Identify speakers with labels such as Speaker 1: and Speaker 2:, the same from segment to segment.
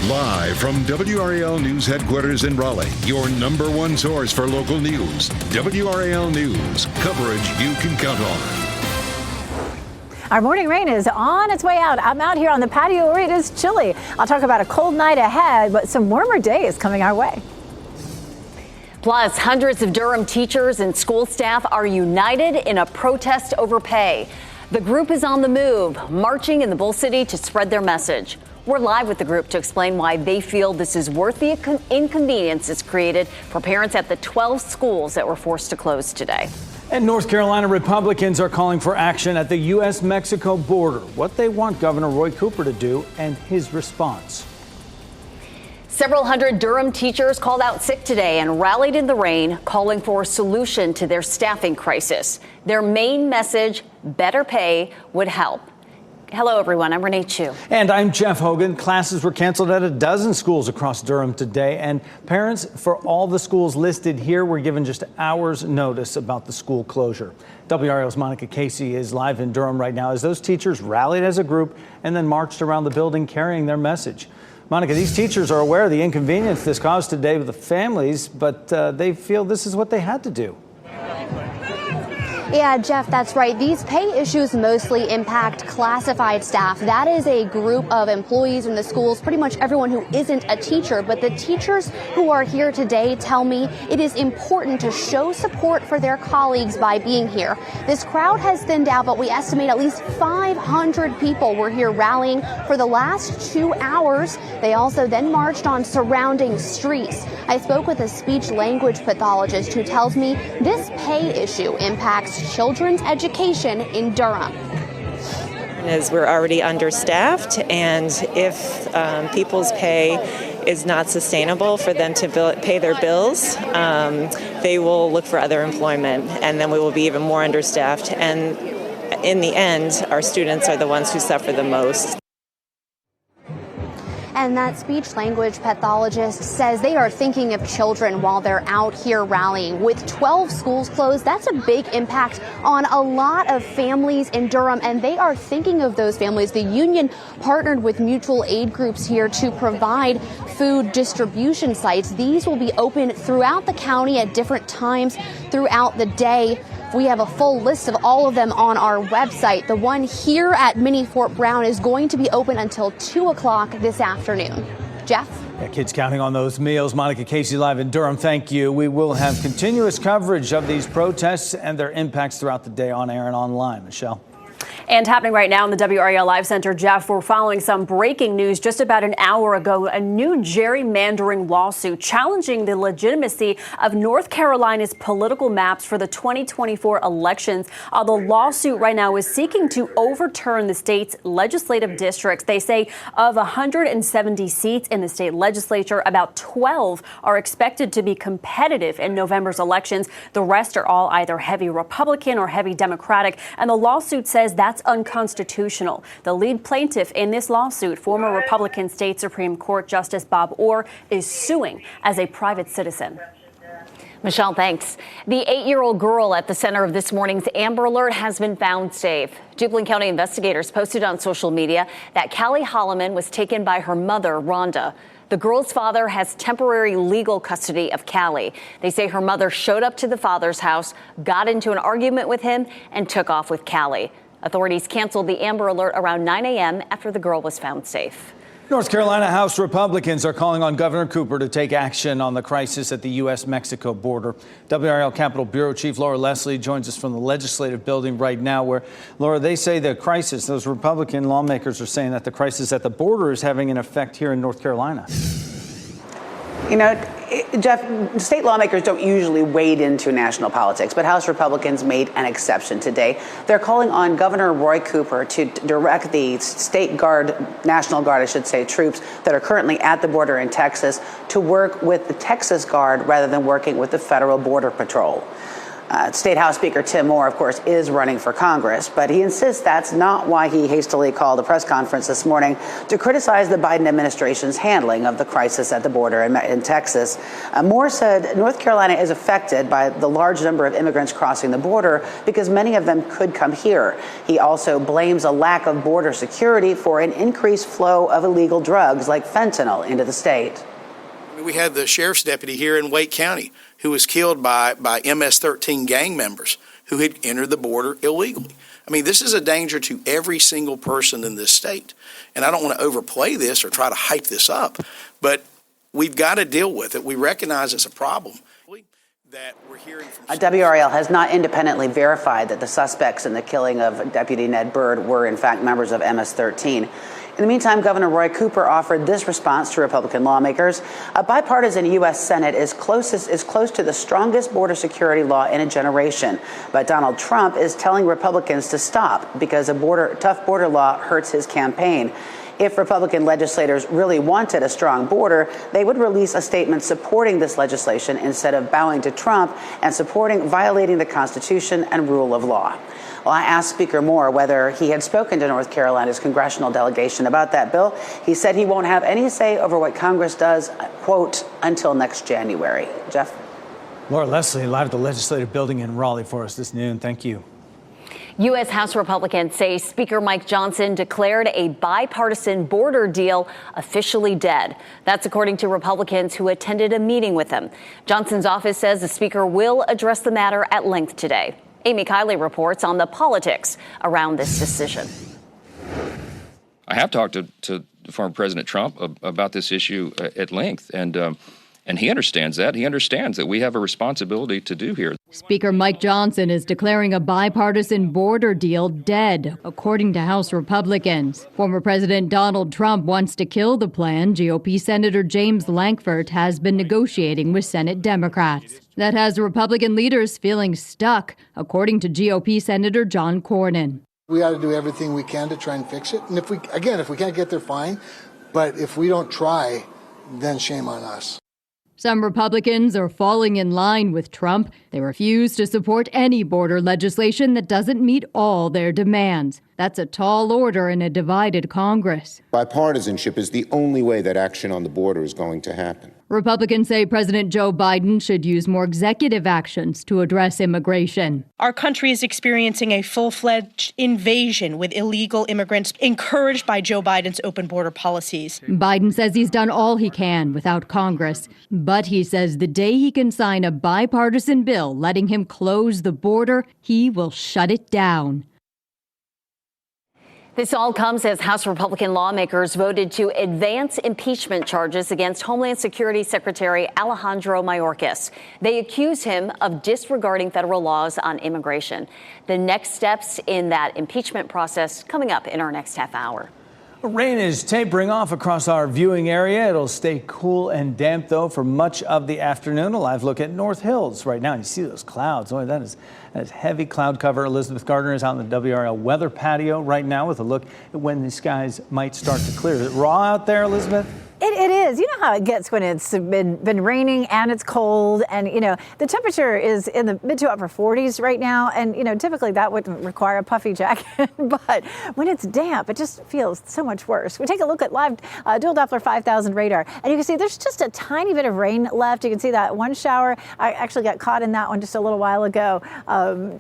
Speaker 1: Live from WRAL News Headquarters in Raleigh, your number one source for local news. WRAL News, coverage you can count on.
Speaker 2: Our morning rain is on its way out. I'm out here on the patio where it is chilly. I'll talk about a cold night ahead, but some warmer days coming our way.
Speaker 3: Plus, hundreds of Durham teachers and school staff are united in a protest over pay. The group is on the move, marching in the Bull City to spread their message. We're live with the group to explain why they feel this is worth the inconvenience it's created for parents at the 12 schools that were forced to close today.
Speaker 4: And North Carolina Republicans are calling for action at the U.S.-Mexico border. What they want Governor Roy Cooper to do and his response.
Speaker 3: Several hundred Durham teachers called out sick today and rallied in the rain, calling for a solution to their staffing crisis. Their main message, better pay, would help. Hello, everyone. I'm Renee Chu.
Speaker 4: And I'm Jeff Hogan. Classes were canceled at a dozen schools across Durham today, and parents for all the schools listed here were given just hours' notice about the school closure. WRAL's Monica Casey is live in Durham right now as those teachers rallied as a group and then marched around the building carrying their message. Monica, these teachers are aware of the inconvenience this caused today with the families, but they feel this is what they had to do.
Speaker 5: Yeah, Jeff, that's right. These pay issues mostly impact classified staff. That is a group of employees in the schools, pretty much everyone who isn't a teacher. But the teachers who are here today tell me it is important to show support for their colleagues by being here. This crowd has thinned out, but we estimate at least 500 people were here rallying for the last 2 hours. They also then marched on surrounding streets. I spoke with a speech language pathologist who tells me this pay issue impacts children's education in Durham.
Speaker 6: As we're already understaffed, and if people's pay is not sustainable for them to pay their bills, they will look for other employment, and then we will be even more understaffed. And in the end, our students are the ones who suffer the most.
Speaker 5: And that speech language pathologist says they are thinking of children while they're out here rallying. With 12 schools closed, that's a big impact on a lot of families in Durham, and they are thinking of those families. The union partnered with mutual aid groups here to provide food distribution sites. These will be open throughout the county at different times throughout the day. We have a full list of all of them on our website. The one here at Mini Fort Brown is going to be open until 2 o'clock this afternoon. Jeff?
Speaker 4: Yeah, kids counting on those meals. Monica Casey live in Durham. Thank you. We will have continuous coverage of these protests and their impacts throughout the day on air and online. Michelle?
Speaker 3: And happening right now in the WRAL Live Center, Jeff, we're following some breaking news just about an hour ago. A new gerrymandering lawsuit challenging the legitimacy of North Carolina's political maps for the 2024 elections. The lawsuit right now is seeking to overturn the state's legislative districts. They say of 170 seats in the state legislature, about 12 are expected to be competitive in November's elections. The rest are all either heavy Republican or heavy Democratic. And the lawsuit says that's unconstitutional. The lead plaintiff in this lawsuit, former Republican State Supreme Court Justice Bob Orr, is suing as a private citizen. Michelle, thanks. The 8-year-old girl at the center of this morning's Amber Alert has been found safe. Duplin County investigators posted on social media that Callie Holloman was taken by her mother, Rhonda. The girl's father has temporary legal custody of Callie. They say her mother showed up to the father's house, got into an argument with him, and took off with Callie. Authorities canceled the Amber Alert around 9 a.m. after the girl was found safe.
Speaker 4: North Carolina House Republicans are calling on Governor Cooper to take action on the crisis at the U.S.-Mexico border. WRAL Capitol Bureau Chief Laura Leslie joins us from the legislative building right now where, Laura, they say the crisis, those Republican lawmakers are saying that the crisis at the border is having an effect here in North Carolina.
Speaker 7: You know, Jeff, state lawmakers don't usually wade into national politics, but House Republicans made an exception today. They're calling on Governor Roy Cooper to direct the state guard, National Guard, I should say, troops that are currently at the border in Texas to work with the Texas Guard rather than working with the Federal Border Patrol. State House Speaker Tim Moore, of course, is running for Congress, but he insists that's not why he hastily called a press conference this morning to criticize the Biden administration's handling of the crisis at the border in Texas. Moore said North Carolina is affected by the large number of immigrants crossing the border because many of them could come here. He also blames a lack of border security for an increased flow of illegal drugs like fentanyl into the state.
Speaker 8: We had the sheriff's deputy here in Wake County who was killed by MS-13 gang members who had entered the border illegally. I mean, this is a danger to every single person in this state. And I don't want to overplay this or try to hype this up, but we've got to deal with it. We recognize it's a problem that we're hearing from.
Speaker 7: WRAL has not independently verified that the suspects in the killing of Deputy Ned Byrd were, in fact, members of MS-13. In the meantime, Governor Roy Cooper offered this response to Republican lawmakers. A bipartisan U.S. Senate is close to the strongest border security law in a generation. But Donald Trump is telling Republicans to stop because a tough border law hurts his campaign. If Republican legislators really wanted a strong border, they would release a statement supporting this legislation instead of bowing to Trump and supporting violating the Constitution and rule of law. Well, I asked Speaker Moore whether he had spoken to North Carolina's congressional delegation about that bill. He said he won't have any say over what Congress does, quote, until next January. Jeff?
Speaker 4: Laura Leslie, live at the Legislative Building in Raleigh for us this noon. Thank you.
Speaker 3: U.S. House Republicans say Speaker Mike Johnson declared a bipartisan border deal officially dead. That's according to Republicans who attended a meeting with him. Johnson's office says the Speaker will address the matter at length today. Amy Kiley reports on the politics around this decision.
Speaker 9: I have talked to former President Trump about this issue at length, and he understands that. He understands that we have a responsibility to do here.
Speaker 10: Speaker Mike Johnson is declaring a bipartisan border deal dead, according to House Republicans. Former President Donald Trump wants to kill the plan. GOP Senator James Lankford has been negotiating with Senate Democrats. That has Republican leaders feeling stuck, according to GOP Senator John Cornyn.
Speaker 11: We ought to do everything we can to try and fix it. And if we can't get there, fine. But if we don't try, then shame on us.
Speaker 10: Some Republicans are falling in line with Trump. They refuse to support any border legislation that doesn't meet all their demands. That's a tall order in a divided Congress.
Speaker 12: Bipartisanship is the only way that action on the border is going to happen.
Speaker 10: Republicans say President Joe Biden should use more executive actions to address immigration.
Speaker 13: Our country is experiencing a full-fledged invasion with illegal immigrants encouraged by Joe Biden's open border policies.
Speaker 10: Biden says he's done all he can without Congress, but he says the day he can sign a bipartisan bill letting him close the border, he will shut it down.
Speaker 3: This all comes as House Republican lawmakers voted to advance impeachment charges against Homeland Security Secretary Alejandro Mayorkas. They accuse him of disregarding federal laws on immigration. The next steps in that impeachment process coming up in our next half hour.
Speaker 4: Rain is tapering off across our viewing area. It'll stay cool and damp, though, for much of the afternoon. A live look at North Hills right now. And you see those clouds. Boy, that is heavy cloud cover. Elizabeth Gardner is out in the WRAL weather patio right now with a look at when the skies might start to clear. Is it raw out there, Elizabeth?
Speaker 2: It is. You know how it gets when it's been raining and it's cold, and the temperature is in the mid to upper 40s right now, and typically that wouldn't require a puffy jacket, but when it's damp it just feels so much worse. We take a look at live dual Doppler 5000 radar, and you can see there's just a tiny bit of rain left. You can see that one shower. I actually got caught in that one just a little while ago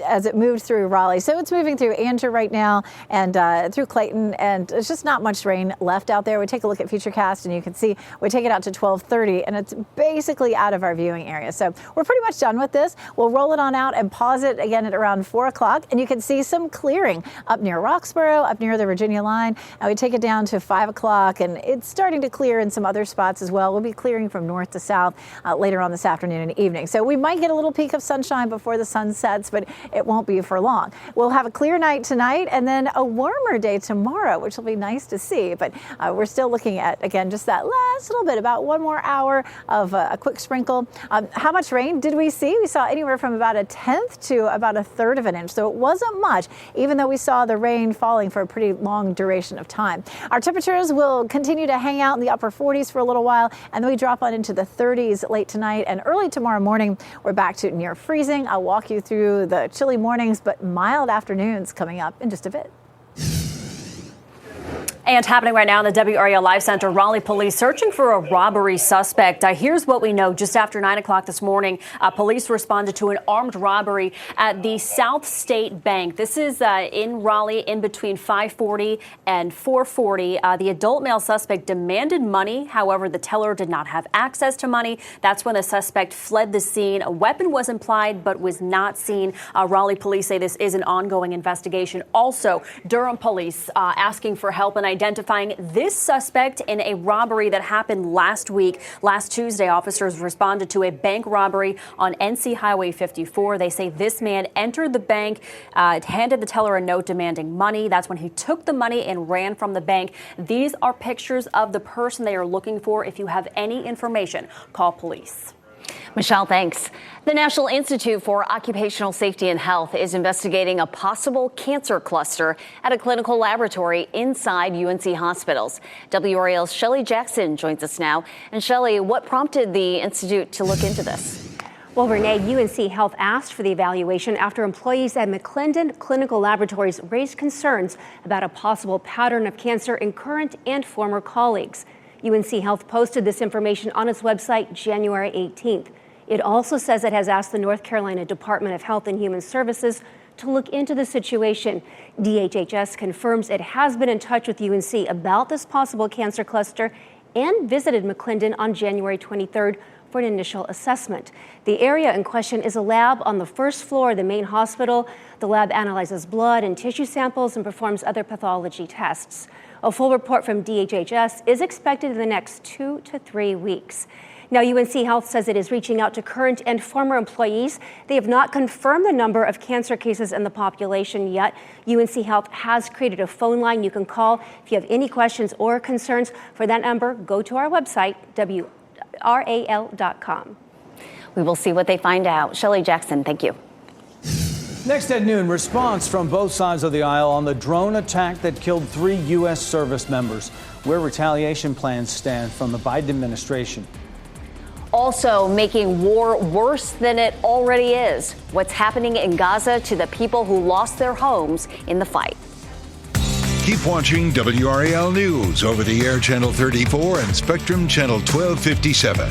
Speaker 2: as it moved through Raleigh. So it's moving through Andrew right now and through Clayton, and there's just not much rain left out there. We take a look at Futurecast, and you can see we take it out to 12:30, and it's basically out of our viewing area. So we're pretty much done with this. We'll roll it on out and pause it again at around 4 o'clock, and you can see some clearing up near Roxborough, up near the Virginia line. And we take it down to 5 o'clock, and it's starting to clear in some other spots as well. We'll be clearing from north to south later on this afternoon and evening. So we might get a little peek of sunshine before the sun sets, but it won't be for long. We'll have a clear night tonight and then a warmer day tomorrow, which will be nice to see. But we're still looking at, again, just that last just a little bit, about one more hour of a quick sprinkle. How much rain did we see? We saw anywhere from about 1/10 to about 1/3 of an inch. So it wasn't much, even though we saw the rain falling for a pretty long duration of time. Our temperatures will continue to hang out in the upper 40s for a little while, and then we drop on into the 30s late tonight and early tomorrow morning. We're back to near freezing. I'll walk you through the chilly mornings, but mild afternoons coming up in just a bit.
Speaker 3: And happening right now in the WRAL Live Center, Raleigh police searching for a robbery suspect. Here's what we know. Just after 9 o'clock this morning, police responded to an armed robbery at the South State Bank. This is in Raleigh, in between 540 and 440. The adult male suspect demanded money. However, the teller did not have access to money. That's when the suspect fled the scene. A weapon was implied but was not seen. Raleigh police say this is an ongoing investigation. Also, Durham police asking for help in identifying this suspect in a robbery that happened last week. Last Tuesday, officers responded to a bank robbery on NC Highway 54. They say this man entered the bank, handed the teller a note demanding money. That's when he took the money and ran from the bank. These are pictures of the person they are looking for. If you have any information, call police.
Speaker 14: Michelle, thanks. The National Institute for Occupational Safety and Health is investigating a possible cancer cluster at a clinical laboratory inside UNC hospitals. WRAL's Shelley Jackson joins us now. And Shelley, what prompted the Institute to look into this?
Speaker 15: Well, Renee, UNC Health asked for the evaluation after employees at McClendon Clinical Laboratories raised concerns about a possible pattern of cancer in current and former colleagues. UNC Health posted this information on its website January 18th. It also says it has asked the North Carolina Department of Health and Human Services to look into the situation. DHHS confirms it has been in touch with UNC about this possible cancer cluster and visited McClendon on January 23rd for an initial assessment. The area in question is a lab on the first floor of the main hospital. The lab analyzes blood and tissue samples and performs other pathology tests. A full report from DHHS is expected in the next 2 to 3 weeks. Now, UNC Health says it is reaching out to current and former employees. They have not confirmed the number of cancer cases in the population yet. UNC Health has created a phone line you can call if you have any questions or concerns. For that number, go to our website, WRAL.com.
Speaker 14: We will see what they find out. Shelley Jackson, thank you.
Speaker 4: Next at noon, response from both sides of the aisle on the drone attack that killed 3 U.S. service members. Where retaliation plans stand from the Biden administration.
Speaker 14: Also making war worse than it already is. What's happening in Gaza to the people who lost their homes in the fight.
Speaker 1: Keep watching WRAL News over the air Channel 34 and Spectrum Channel 1257.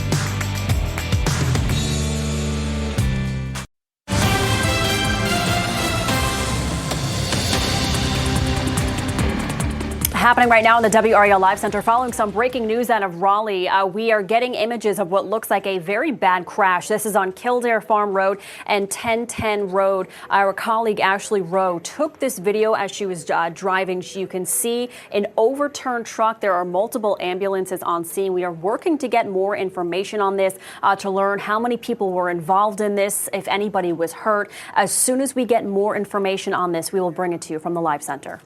Speaker 3: Happening right now in the WRAL Live Center, following some breaking news out of Raleigh. We are getting images of what looks like a very bad crash. This is on Kildare Farm Road and 1010 Road. Our colleague Ashley Rowe took this video as she was driving. You can see an overturned truck. There are multiple ambulances on scene. We are working to get more information on this to learn how many people were involved in this, if anybody was hurt. As soon as we get more information on this, we will bring it to you from the Live Center.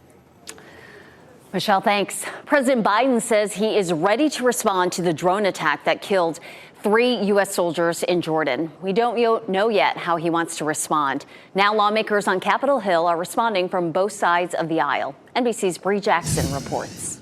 Speaker 14: Michelle, thanks. President Biden says he is ready to respond to the drone attack that killed 3 U.S. soldiers in Jordan. We don't know yet how he wants to respond. Now lawmakers on Capitol Hill are responding from both sides of the aisle. NBC's Bree Jackson reports.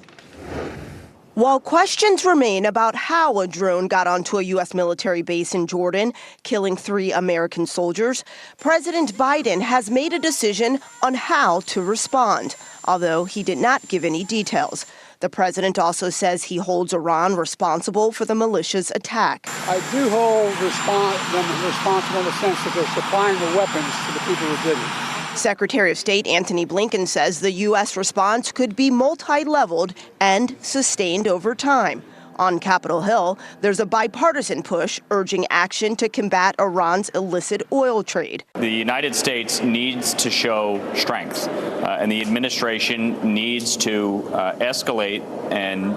Speaker 16: While questions remain about how a drone got onto a U.S. military base in Jordan, killing 3 American soldiers, President Biden has made a decision on how to respond, although he did not give any details. The president also says he holds Iran responsible for the militia's attack.
Speaker 17: I do hold them responsible in the sense that they're supplying the weapons to the people who did it.
Speaker 16: Secretary of State Antony Blinken says the U.S. response could be multi-leveled and sustained over time. On Capitol Hill, there's a bipartisan push urging action to combat Iran's illicit oil trade.
Speaker 18: The United States needs to show strength, and the administration needs to escalate and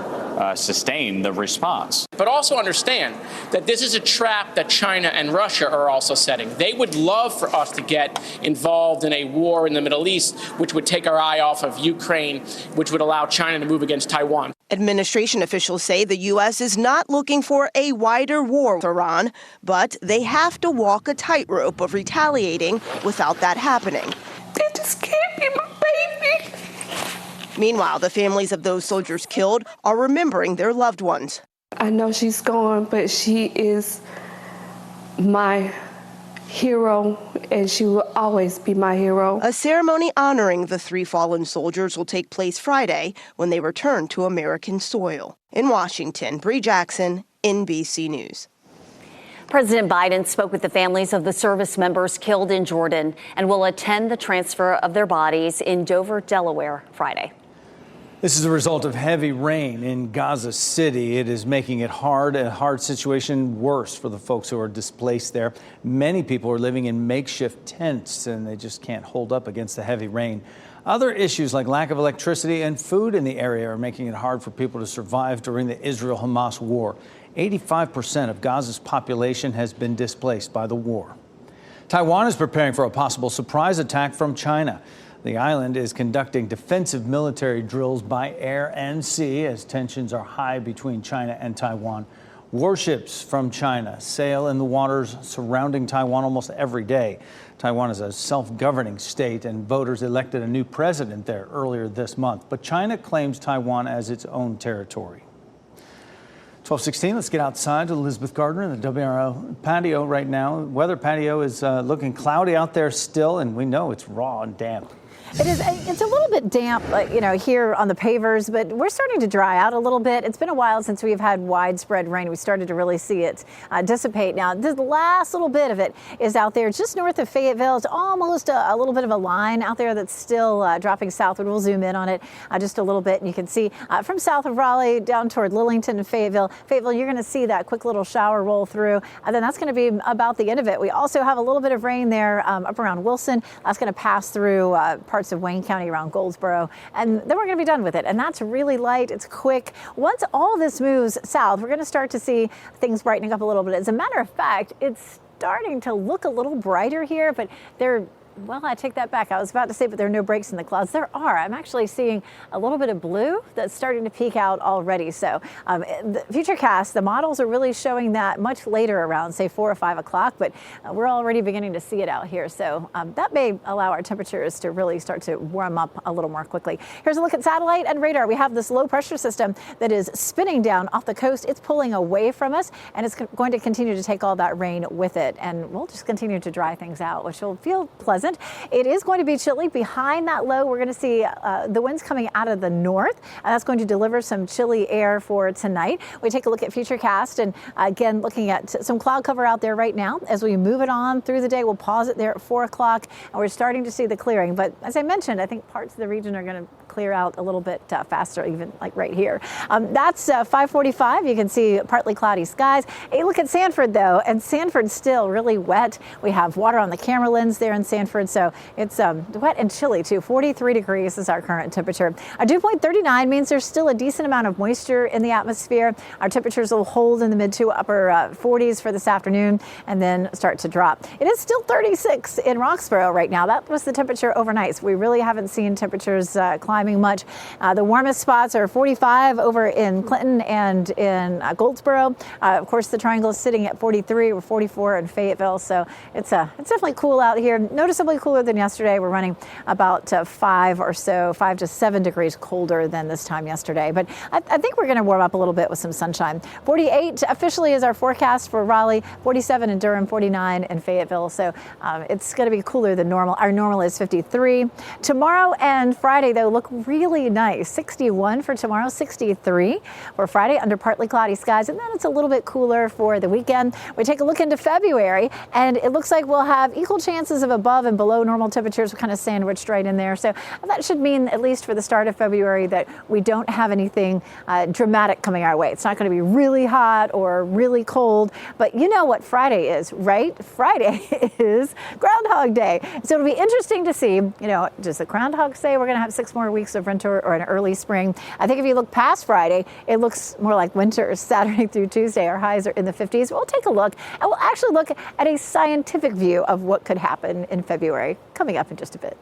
Speaker 18: sustain the response.
Speaker 19: But also understand that this is a trap that China and Russia are also setting. They would love for us to get involved in a war in the Middle East, which would take our eye off of Ukraine, which would allow China to move against Taiwan.
Speaker 16: Administration officials say the U.S. is not looking for a wider war with Iran, but they have to walk a tightrope of retaliating without that happening.
Speaker 20: They just can't be my baby.
Speaker 16: Meanwhile, the families of those soldiers killed are remembering their loved ones.
Speaker 20: I know she's gone, but she is my hero, and she will always be my hero.
Speaker 16: A ceremony honoring the 3 fallen soldiers will take place Friday when they return to American soil. In Washington, Bree Jackson, NBC News.
Speaker 14: President Biden spoke with the families of the service members killed in Jordan and will attend the transfer of their bodies in Dover, Delaware, Friday.
Speaker 4: This is a result of heavy rain in Gaza City. It is making it a hard situation worse for the folks who are displaced there. Many people are living in makeshift tents, and they just can't hold up against the heavy rain. Other issues like lack of electricity and food in the area are making it hard for people to survive during the Israel-Hamas war. 85% of Gaza's population has been displaced by the war. Taiwan is preparing for a possible surprise attack from China. The island is conducting defensive military drills by air and sea as tensions are high between China and Taiwan. Warships from China sail in the waters surrounding Taiwan almost every day. Taiwan is a self-governing state, and voters elected a new president there earlier this month. But China claims Taiwan as its own territory. 12:16, let's get outside to Elizabeth Gardner in the WRAL patio right now. Weather patio is looking cloudy out there still, and we know it's raw and damp.
Speaker 2: It is. It's a little bit damp, here on the pavers, but we're starting to dry out a little bit. It's been a while since we've had widespread rain. We started to really see it dissipate. Now, the last little bit of it is out there just north of Fayetteville. It's almost a little bit of a line out there that's still dropping southward. We'll zoom in on it just a little bit, and you can see from south of Raleigh down toward Lillington and Fayetteville. You're going to see that quick little shower roll through, and then that's going to be about the end of it. We also have a little bit of rain there up around Wilson. That's going to pass through parts of Wayne County around Goldsboro, and then we're going to be done with it. And that's really light. It's quick. Once all this moves south, we're going to start to see things brightening up a little bit. As a matter of fact, it's starting to look a little brighter here, but well, I take that back. I was about to say, but there are no breaks in the clouds. There are. I'm actually seeing a little bit of blue that's starting to peek out already. So the Futurecast, the models are really showing that much later around, say, 4 or 5 o'clock, but we're already beginning to see it out here. So that may allow our temperatures to really start to warm up a little more quickly. Here's a look at satellite and radar. We have this low pressure system that is spinning down off the coast. It's pulling away from us, and it's going to continue to take all that rain with it. And we'll just continue to dry things out, which will feel pleasant. It is going to be chilly. Behind that low, we're going to see the winds coming out of the north, and that's going to deliver some chilly air for tonight. We take a look at Futurecast, and again, looking at some cloud cover out there right now. As we move it on through the day, we'll pause it there at 4 o'clock, and we're starting to see the clearing. But as I mentioned, I think parts of the region are going to clear out a little bit faster, even like right here. That's 5:45. You can see partly cloudy skies. Hey, look at Sanford, though, and Sanford's still really wet. We have water on the camera lens there in Sanford, so it's wet and chilly, too. 43 degrees is our current temperature. Our dew point 39 means there's still a decent amount of moisture in the atmosphere. Our temperatures will hold in the mid to upper 40s for this afternoon and then start to drop. It is still 36 in Roxborough right now. That was the temperature overnight, so we really haven't seen temperatures climbing much. The warmest spots are 45 over in Clinton and in Goldsboro. Of course, the triangle is sitting at 43 or 44 in Fayetteville, so it's definitely cool out here. Noticeably cooler than yesterday. We're running about 5 to 7 degrees colder than this time yesterday. But I think we're going to warm up a little bit with some sunshine. 48 officially is our forecast for Raleigh, 47 in Durham, 49 in Fayetteville. So it's going to be cooler than normal. Our normal is 53. Tomorrow and Friday, though, look really nice. 61 for tomorrow, 63 for Friday under partly cloudy skies. And then it's a little bit cooler for the weekend. We take a look into February, and it looks like we'll have equal chances of above and below normal temperatures kind of sandwiched right in there. So that should mean, at least for the start of February, that we don't have anything dramatic coming our way. It's not going to be really hot or really cold, but you know what Friday is, right? Friday is Groundhog Day. So it'll be interesting to see, does the groundhog say we're going to have 6 more weeks of winter or an early spring? I think if you look past Friday, it looks more like winter. Saturday through Tuesday, our highs are in the 50s. We'll take a look, and we'll actually look at a scientific view of what could happen in February, coming up in just a bit.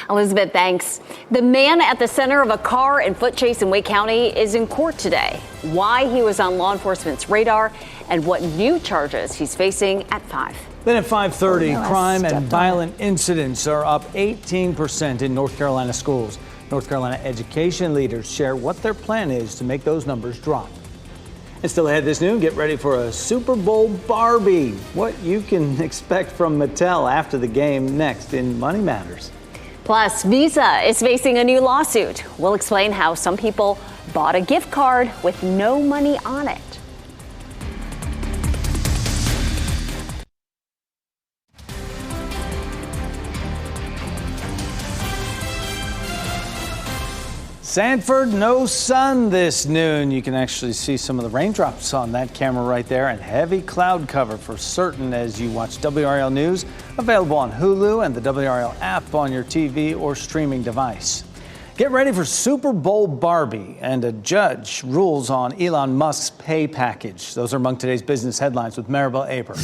Speaker 14: Elizabeth, thanks. The man at the center of a car and foot chase in Wake County is in court today. Why he was on law enforcement's radar and what new charges he's facing at 5.
Speaker 4: Then at 5:30, crime and violent incidents are up 18% in North Carolina schools. North Carolina education leaders share what their plan is to make those numbers drop. And still ahead this noon, get ready for a Super Bowl Barbie. What you can expect from Mattel after the game next in Money Matters.
Speaker 14: Plus, Visa is facing a new lawsuit. We'll explain how some people bought a gift card with no money on it.
Speaker 4: Sanford, no sun this noon. You can actually see some of the raindrops on that camera right there, and heavy cloud cover for certain as you watch WRAL News, available on Hulu and the WRAL app on your TV or streaming device. Get ready for Super Bowl Barbie, and a judge rules on Elon Musk's pay package. Those are among today's business headlines with Maribel Aber.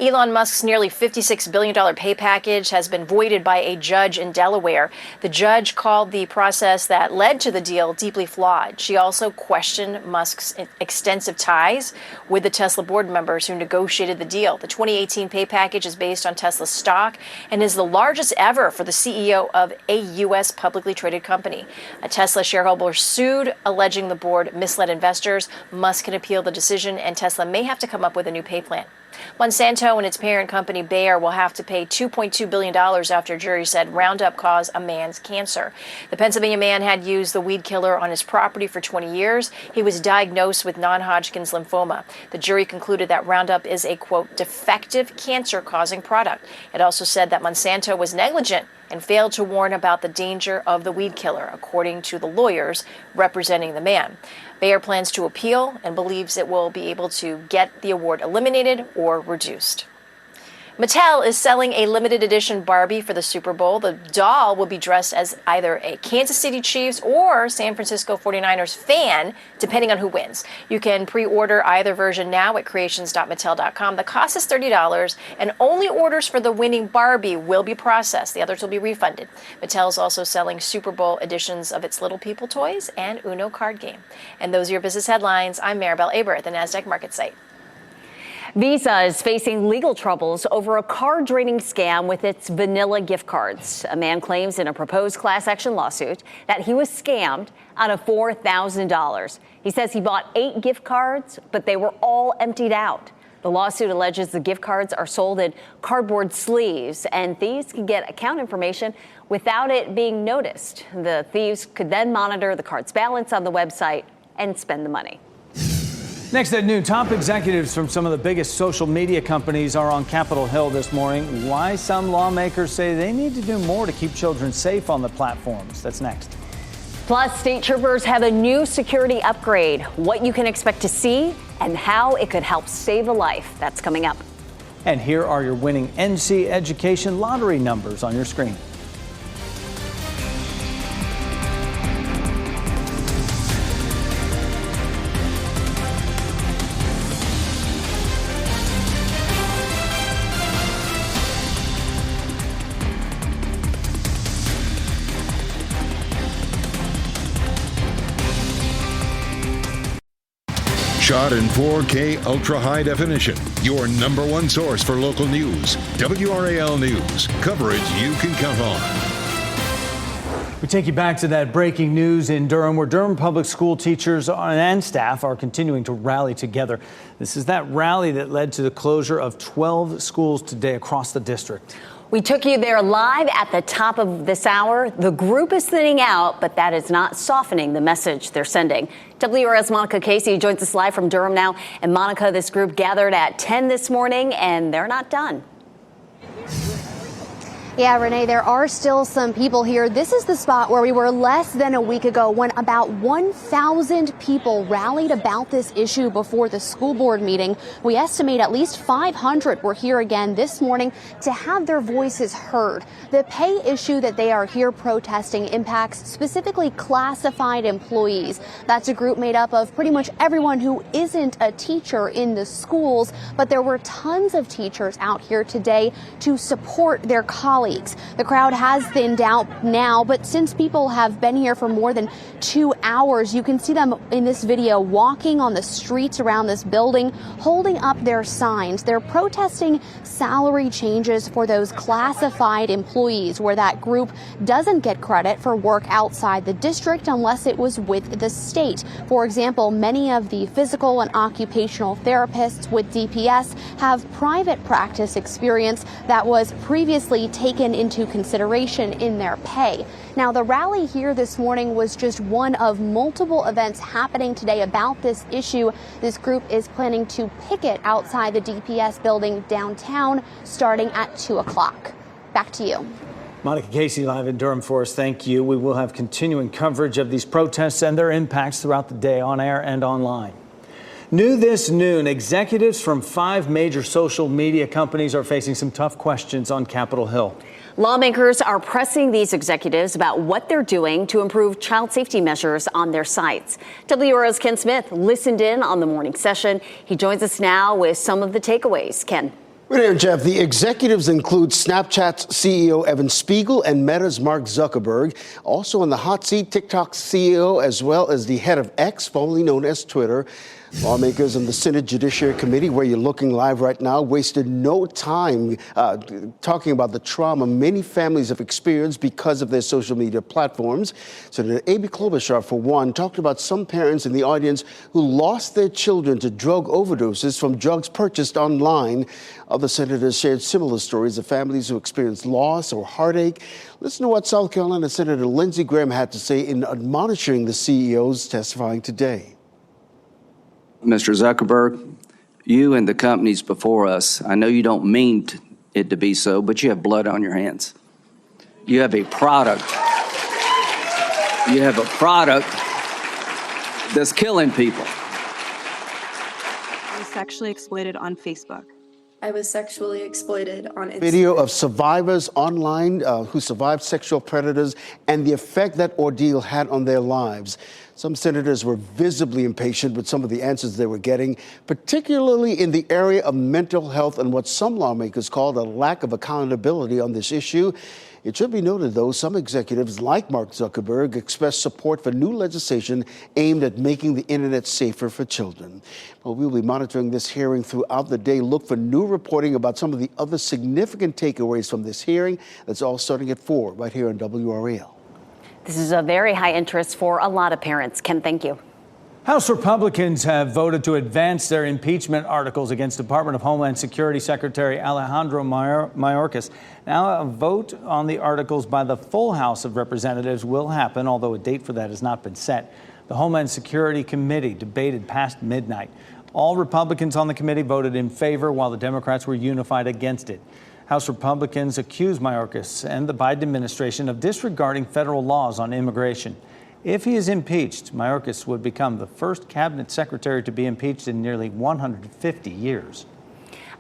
Speaker 21: Elon Musk's nearly $56 billion pay package has been voided by a judge in Delaware. The judge called the process that led to the deal deeply flawed. She also questioned Musk's extensive ties with the Tesla board members who negotiated the deal. The 2018 pay package is based on Tesla's stock and is the largest ever for the CEO of a U.S. publicly traded company. A Tesla shareholder sued, alleging the board misled investors. Musk can appeal the decision, and Tesla may have to come up with a new pay plan. Monsanto and its parent company Bayer will have to pay $2.2 billion after a jury said Roundup caused a man's cancer. The Pennsylvania man had used the weed killer on his property for 20 years. He was diagnosed with non-Hodgkin's lymphoma. The jury concluded that Roundup is a, quote, defective cancer-causing product. It also said that Monsanto was negligent and failed to warn about the danger of the weed killer, according to the lawyers representing the man. Bayer plans to appeal and believes it will be able to get the award eliminated or reduced. Mattel is selling a limited edition Barbie for the Super Bowl. The doll will be dressed as either a Kansas City Chiefs or San Francisco 49ers fan, depending on who wins. You can pre-order either version now at creations.mattel.com. The cost is $30, and only orders for the winning Barbie will be processed. The others will be refunded. Mattel is also selling Super Bowl editions of its Little People toys and Uno card game. And those are your business headlines. I'm Maribel Aber at the NASDAQ Market Site.
Speaker 14: Visa is facing legal troubles over a card-draining scam with its vanilla gift cards. A man claims in a proposed class action lawsuit that he was scammed out of $4,000. He says he bought 8 gift cards, but they were all emptied out. The lawsuit alleges the gift cards are sold in cardboard sleeves, and thieves can get account information without it being noticed. The thieves could then monitor the card's balance on the website and spend the money.
Speaker 4: Next at noon, top executives from some of the biggest social media companies are on Capitol Hill this morning. Why some lawmakers say they need to do more to keep children safe on the platforms. That's next.
Speaker 14: Plus, state troopers have a new security upgrade, what you can expect to see and how it could help save a life. That's coming up.
Speaker 4: And here are your winning NC Education lottery numbers on your screen.
Speaker 1: Shot in 4K ultra high definition. Your number one source for local news. WRAL News. Coverage you can count on.
Speaker 4: We take you back to that breaking news in Durham, where Durham public school teachers and staff are continuing to rally together. This is that rally that led to the closure of 12 schools today across the district.
Speaker 14: We took you there live at the top of this hour. The group is thinning out, but that is not softening the message they're sending. WRAL's Monica Casey joins us live from Durham now. And Monica, this group gathered at 10 this morning, and they're not done.
Speaker 5: Yeah, Renee, there are still some people here. This is the spot where we were less than a week ago when about 1,000 people rallied about this issue before the school board meeting. We estimate at least 500 were here again this morning to have their voices heard. The pay issue that they are here protesting impacts specifically classified employees. That's a group made up of pretty much everyone who isn't a teacher in the schools, but there were tons of teachers out here today to support their colleagues. The crowd has thinned out now, but since people have been here for more than 2 hours, you can see them in this video walking on the streets around this building, holding up their signs. They're protesting salary changes for those classified employees, where that group doesn't get credit for work outside the district unless it was with the state. For example, many of the physical and occupational therapists with DPS have private practice experience that was previously taken into consideration in their pay. Now, the rally here this morning was just one of multiple events happening today about this issue. This group is planning to picket outside the DPS building downtown starting at 2 o'clock. Back to you.
Speaker 4: Monica Casey live in Durham for us. Thank you. We will have continuing coverage of these protests and their impacts throughout the day on air and online. New this noon, executives from 5 major social media companies are facing some tough questions on Capitol Hill.
Speaker 14: Lawmakers are pressing these executives about what they're doing to improve child safety measures on their sites. WRAL's Ken Smith listened in on the morning session. He joins us now with some of the takeaways. Ken.
Speaker 6: Right here, Jeff. The executives include Snapchat's CEO Evan Spiegel and Meta's Mark Zuckerberg. Also on the hot seat, TikTok's CEO, as well as the head of X, formerly known as Twitter. Lawmakers in the Senate Judiciary Committee, where you're looking live right now, wasted no time talking about the trauma many families have experienced because of their social media platforms. Senator Amy Klobuchar, for one, talked about some parents in the audience who lost their children to drug overdoses from drugs purchased online. Other senators shared similar stories of families who experienced loss or heartache. Listen to what South Carolina Senator Lindsey Graham had to say in admonishing the CEOs testifying today.
Speaker 22: Mr. Zuckerberg, you and the companies before us, I know you don't mean it to be so, but you have blood on your hands. You have a product. You have a product that's killing people.
Speaker 23: I was sexually exploited on Facebook.
Speaker 24: I was sexually exploited on Instagram.
Speaker 6: Video of survivors online who survived sexual predators and the effect that ordeal had on their lives. Some senators were visibly impatient with some of the answers they were getting, particularly in the area of mental health and what some lawmakers called a lack of accountability on this issue. It should be noted, though, some executives like Mark Zuckerberg expressed support for new legislation aimed at making the internet safer for children. Well, we'll be monitoring this hearing throughout the day. Look for new reporting about some of the other significant takeaways from this hearing. That's all starting at 4 right here on WRAL.
Speaker 14: This is a very high interest for a lot of parents. Ken, thank you.
Speaker 4: House Republicans have voted to advance their impeachment articles against Department of Homeland Security Secretary Alejandro Mayorkas. Now, a vote on the articles by the full House of Representatives will happen, although a date for that has not been set. The Homeland Security Committee debated past midnight. All Republicans on the committee voted in favor, while the Democrats were unified against it. House Republicans accuse Mayorkas and the Biden administration of disregarding federal laws on immigration. If he is impeached, Mayorkas would become the first cabinet secretary to be impeached in nearly 150 years.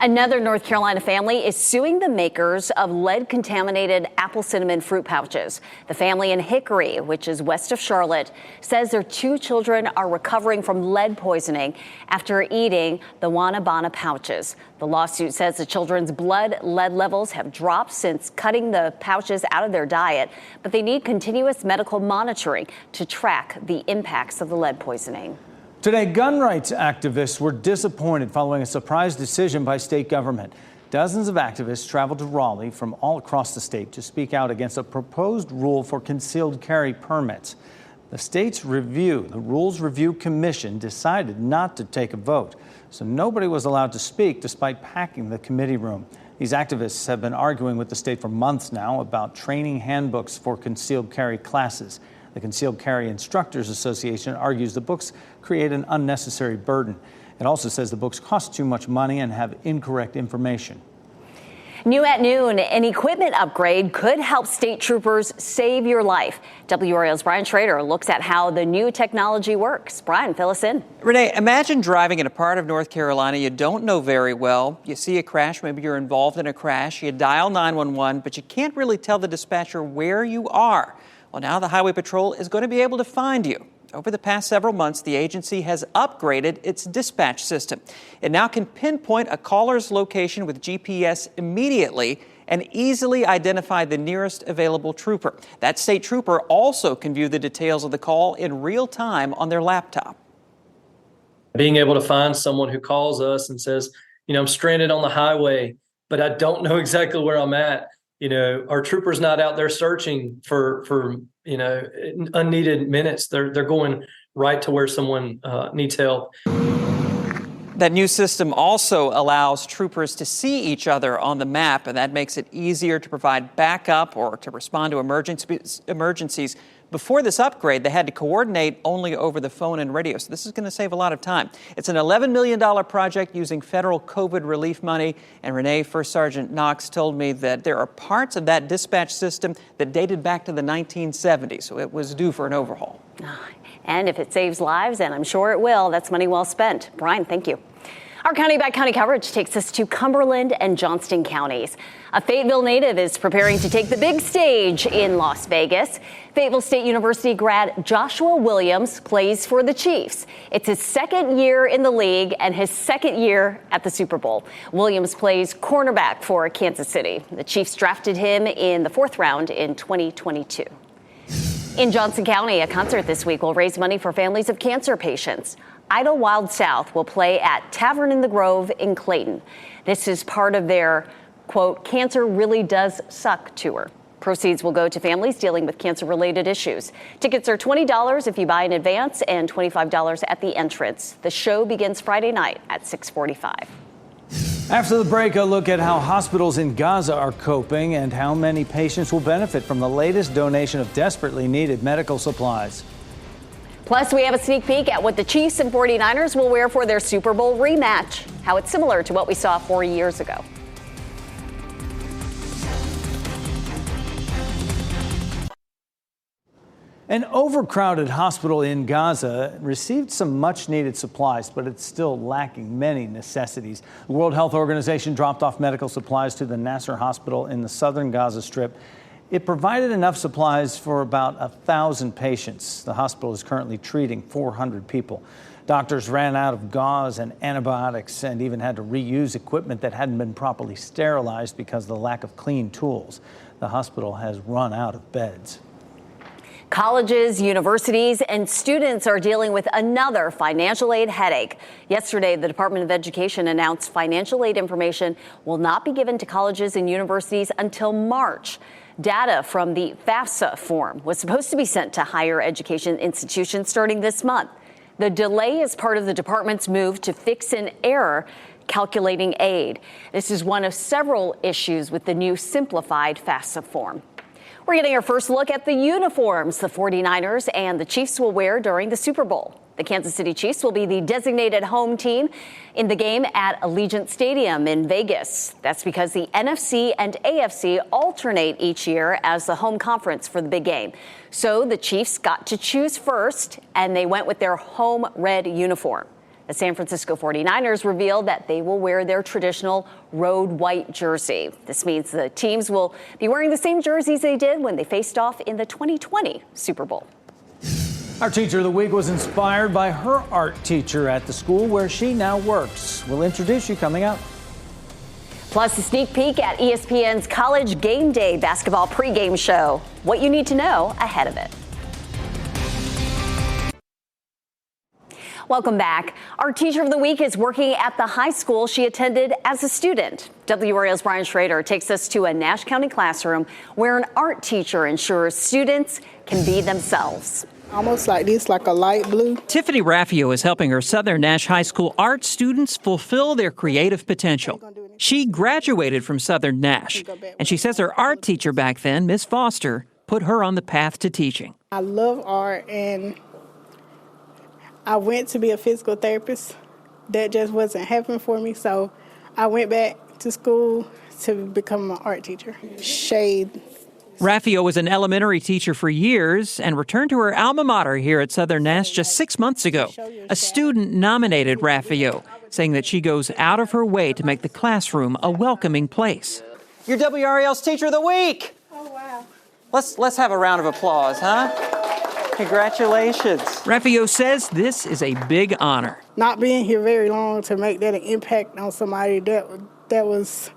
Speaker 14: Another North Carolina family is suing the makers of lead-contaminated apple cinnamon fruit pouches. The family in Hickory, which is west of Charlotte, says their 2 children are recovering from lead poisoning after eating the Wanabana pouches. The lawsuit says the children's blood lead levels have dropped since cutting the pouches out of their diet, but they need continuous medical monitoring to track the impacts of the lead poisoning.
Speaker 4: Today, gun rights activists were disappointed following a surprise decision by state government. Dozens of activists traveled to Raleigh from all across the state to speak out against a proposed rule for concealed carry permits. The state's Rules Review Commission decided not to take a vote, so nobody was allowed to speak despite packing the committee room. These activists have been arguing with the state for months now about training handbooks for concealed carry classes. The Concealed Carry Instructors Association argues the books create an unnecessary burden. It also says the books cost too much money and have incorrect information.
Speaker 14: New at noon, an equipment upgrade could help state troopers save your life. WRAL's Brian Schrader looks at how the new technology works. Brian, fill us in.
Speaker 7: Renee, imagine driving in a part of North Carolina you don't know very well. You see a crash, maybe you're involved in a crash. You dial 911, but you can't really tell the dispatcher where you are. Well, now the Highway Patrol is going to be able to find you. Over the past several months, the agency has upgraded its dispatch system. It now can pinpoint a caller's location with GPS immediately and easily identify the nearest available trooper. That state trooper also can view the details of the call in real time on their laptop.
Speaker 8: Being able to find someone who calls us and says, I'm stranded on the highway, but I don't know exactly where I'm at. Our trooper's not out there searching for unneeded minutes. They're going right to where someone needs help.
Speaker 7: That new system also allows troopers to see each other on the map, and that makes it easier to provide backup or to respond to emergencies. Before this upgrade, they had to coordinate only over the phone and radio, so this is going to save a lot of time. It's an $11 million project using federal COVID relief money, and Renee, First Sergeant Knox told me that there are parts of that dispatch system that dated back to the 1970s, so it was due for an overhaul.
Speaker 14: And if it saves lives, and I'm sure it will, that's money well spent. Brian, thank you. Our county-by-county coverage takes us to Cumberland and Johnston counties. A Fayetteville native is preparing to take the big stage in Las Vegas. Fayetteville State University grad Joshua Williams plays for the Chiefs. It's his second year in the league and his second year at the Super Bowl. Williams plays cornerback for Kansas City. The Chiefs drafted him in the 4th round in 2022. In Johnson County, a concert this week will raise money for families of cancer patients. Idlewild South will play at Tavern in the Grove in Clayton. This is part of their, quote, Cancer Really Does Suck tour. Proceeds will go to families dealing with cancer-related issues. Tickets are $20 if you buy in advance and $25 at the entrance. The show begins Friday night at 6:45.
Speaker 4: After the break, a look at how hospitals in Gaza are coping and how many patients will benefit from the latest donation of desperately needed medical supplies.
Speaker 14: Plus, we have a sneak peek at what the Chiefs and 49ers will wear for their Super Bowl rematch, how it's similar to what we saw 4 years ago.
Speaker 4: An overcrowded hospital in Gaza received some much-needed supplies, but it's still lacking many necessities. The World Health Organization dropped off medical supplies to the Nasser Hospital in the southern Gaza Strip. It provided enough supplies for about 1,000 patients. The hospital is currently treating 400 people. Doctors ran out of gauze and antibiotics and even had to reuse equipment that hadn't been properly sterilized because of the lack of clean tools. The hospital has run out of beds.
Speaker 14: Colleges, universities, and students are dealing with another financial aid headache. Yesterday, the Department of Education announced financial aid information will not be given to colleges and universities until March. Data from the FAFSA form was supposed to be sent to higher education institutions starting this month. The delay is part of the department's move to fix an error calculating aid. This is one of several issues with the new simplified FAFSA form. We're getting our first look at the uniforms the 49ers and the Chiefs will wear during the Super Bowl. The Kansas City Chiefs will be the designated home team in the game at Allegiant Stadium in Vegas. That's because the NFC and AFC alternate each year as the home conference for the big game. So the Chiefs got to choose first, and they went with their home red uniform. The San Francisco 49ers revealed that they will wear their traditional road white jersey. This means the teams will be wearing the same jerseys they did when they faced off in the 2020 Super Bowl.
Speaker 4: Our Teacher of the Week was inspired by her art teacher at the school where she now works. We'll introduce you coming up.
Speaker 14: Plus a sneak peek at ESPN's College Game Day basketball pregame show. What you need to know ahead of it. Welcome back. Our Teacher of the Week is working at the high school she attended as a student. WRAL's Brian Schrader takes us to a Nash County classroom where an art teacher ensures students can be themselves.
Speaker 9: Almost like this, like a light blue.
Speaker 11: Tiffany Raffio is helping her Southern Nash High School art students fulfill their creative potential. She graduated from Southern Nash, and she says her art teacher back then, Miss Foster, put her on the path to teaching.
Speaker 9: I love art, and I went to be a physical therapist. That just wasn't happening for me, so I went back to school to become an art teacher. Shade.
Speaker 11: Raffio was an elementary teacher for years and returned to her alma mater here at Southern Nash just 6 months ago. A student nominated Raffio, saying that she goes out of her way to make the classroom a welcoming place.
Speaker 7: You're WRAL's Teacher of the Week.
Speaker 9: Oh, wow.
Speaker 7: Let's have a round of applause, huh? Congratulations.
Speaker 11: Raffio says this is a big honor.
Speaker 9: Not being here very long to make that an impact on somebody that was,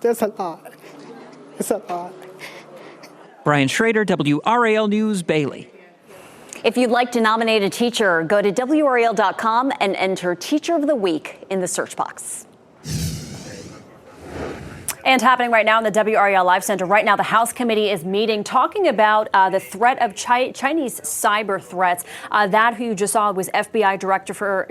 Speaker 9: that's a lot. It's a lot.
Speaker 11: Brian Schrader, WRAL News, Bailey.
Speaker 14: If you'd like to nominate a teacher, go to WRAL.com and enter Teacher of the Week in the search box.
Speaker 3: And happening right now in the WRAL Live Center, right now the House Committee is meeting, talking about the threat of Chinese cyber threats. That who you just saw was FBI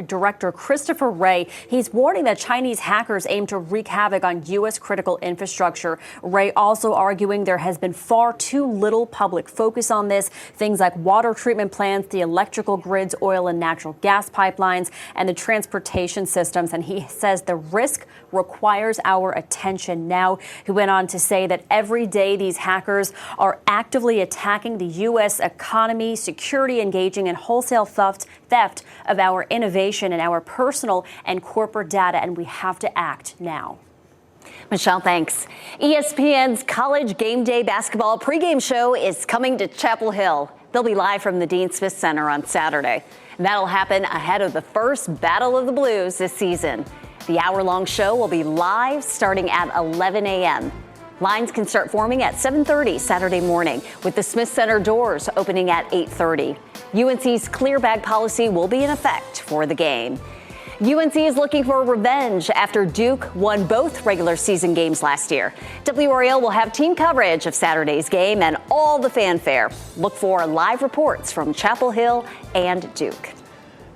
Speaker 3: Director Christopher Wray. He's warning that Chinese hackers aim to wreak havoc on U.S. critical infrastructure. Wray also arguing there has been far too little public focus on this. Things like water treatment plants, the electrical grids, oil and natural gas pipelines, and the transportation systems. And he says the risk requires our attention now. He went on to say that every day these hackers are actively attacking the U.S. economy, security, engaging in wholesale theft of our innovation and our personal and corporate data, and we have to act now.
Speaker 14: Michelle, thanks. ESPN's College Game Day basketball pregame show is coming to Chapel Hill. They'll be live from the Dean Smith Center on Saturday. And that'll happen ahead of the first Battle of the Blues this season. The hour-long show will be live starting at 11 a.m. Lines can start forming at 7:30 Saturday morning, with the Smith Center doors opening at 8:30. UNC's clear bag policy will be in effect for the game. UNC is looking for revenge after Duke won both regular season games last year. WRAL will have team coverage of Saturday's game and all the fanfare. Look for live reports from Chapel Hill and Duke.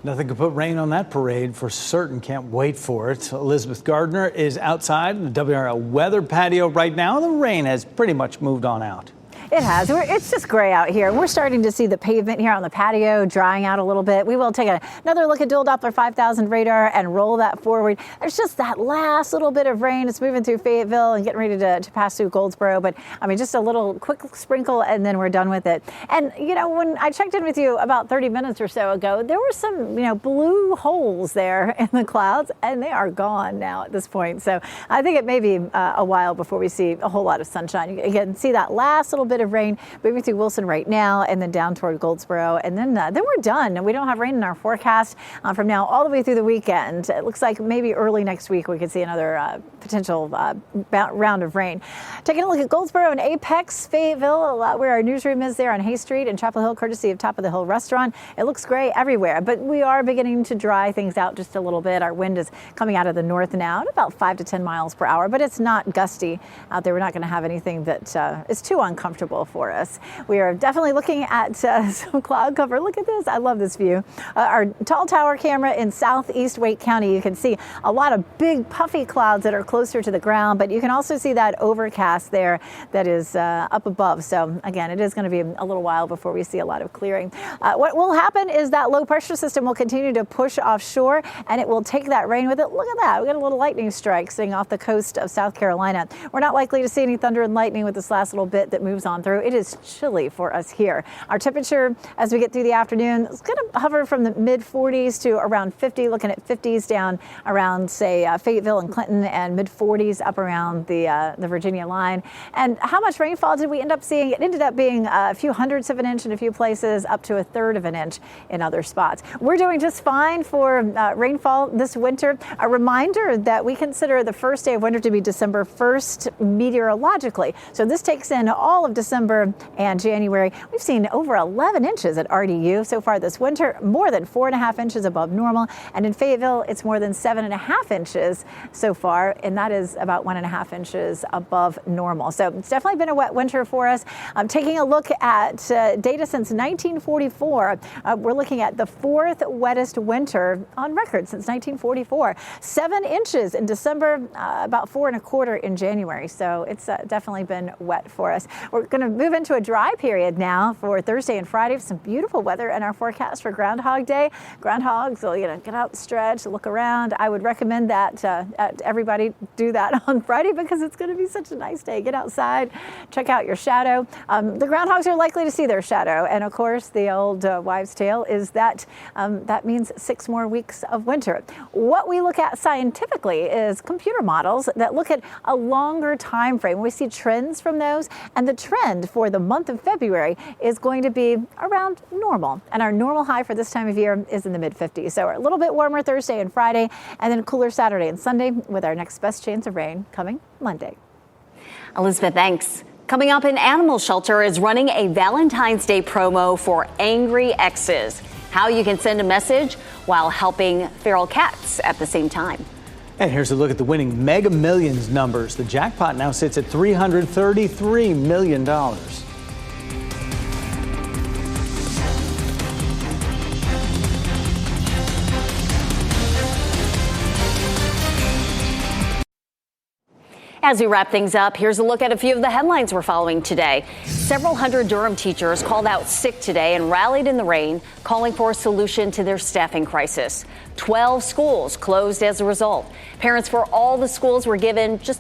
Speaker 4: Nothing could put rain on that parade for certain. Can't wait for it. Elizabeth Gardner is outside the WRAL weather patio right now. The rain has pretty much moved on out.
Speaker 2: It has. It's just gray out here. We're starting to see the pavement here on the patio drying out a little bit. We will take another look at dual Doppler 5000 radar and roll that forward. There's just that last little bit of rain. It's moving through Fayetteville and getting ready to pass through Goldsboro. But I mean, just a little quick sprinkle and then we're done with it. And, you know, when I checked in with you about 30 minutes or so ago, there were some, blue holes there in the clouds and they are gone now at this point. So I think it may be a while before we see a whole lot of sunshine. You can see that last little bit of rain moving through Wilson right now and then down toward Goldsboro. And then we're done. And we don't have rain in our forecast from now all the way through the weekend. It looks like maybe early next week we could see another potential round of rain. Taking a look at Goldsboro and Apex, Fayetteville, where our newsroom is there on Hay Street and Chapel Hill, courtesy of Top of the Hill Restaurant. It looks gray everywhere, but we are beginning to dry things out just a little bit. Our wind is coming out of the north now at about 5 to 10 miles per hour, but it's not gusty out there. We're not going to have anything that is too uncomfortable for us. We are definitely looking at some cloud cover. Look at this. I love this view. Our tall tower camera in southeast Wake County, you can see a lot of big puffy clouds that are closer to the ground, but you can also see that overcast there that is up above. So again, it is going to be a little while before we see a lot of clearing. What will happen is that low pressure system will continue to push offshore and it will take that rain with it. Look at that. We got a little lightning strike sitting off the coast of South Carolina. We're not likely to see any thunder and lightning with this last little bit that moves on through. It is chilly for us here. Our temperature as we get through the afternoon is going to hover from the mid 40s to around 50, looking at 50s down around, say, Fayetteville and Clinton, and mid 40s up around the Virginia line. And how much rainfall did we end up seeing? It ended up being a few hundredths of an inch in a few places, up to a third of an inch in other spots. We're doing just fine for rainfall this winter. A reminder that we consider the first day of winter to be December 1st meteorologically. So this takes in all of December and January. We've seen over 11 inches at RDU so far this winter, more than 4.5 inches above normal. And in Fayetteville, it's more than 7.5 inches so far, and that is about 1.5 inches above normal. So it's definitely been a wet winter for us. Taking a look at data since 1944, we're looking at the fourth wettest winter on record since 1944. 7 inches in December, about 4.25 in January. So it's definitely been wet for us. We're going to move into a dry period now for Thursday and Friday. Some beautiful weather in our forecast for for Groundhog Day. Groundhogs will, get out, stretch, look around. I would recommend that everybody do that on Friday because it's going to be such a nice day. Get outside, check out your shadow. The groundhogs are likely to see their shadow. And of course, the old wives' tale is that that means 6 more weeks of winter. What we look at scientifically is computer models that look at a longer time frame. We see trends from those, and the trend for the month of February is going to be around normal. And our normal high for this time of year is in the mid-50s. So we're a little bit warmer Thursday and Friday, and then cooler Saturday and Sunday with our next best chance of rain coming Monday.
Speaker 14: Elizabeth, thanks. Coming up, an animal shelter is running a Valentine's Day promo for angry exes. How you can send a message while helping feral cats at the same time.
Speaker 4: And here's a look at the winning Mega Millions numbers. The jackpot now sits at $333 million.
Speaker 14: As we wrap things up, here's a look at a few of the headlines we're following today. Several hundred Durham teachers called out sick today and rallied in the rain, calling for a solution to their staffing crisis. 12 schools closed as a result. Parents for all the schools were given just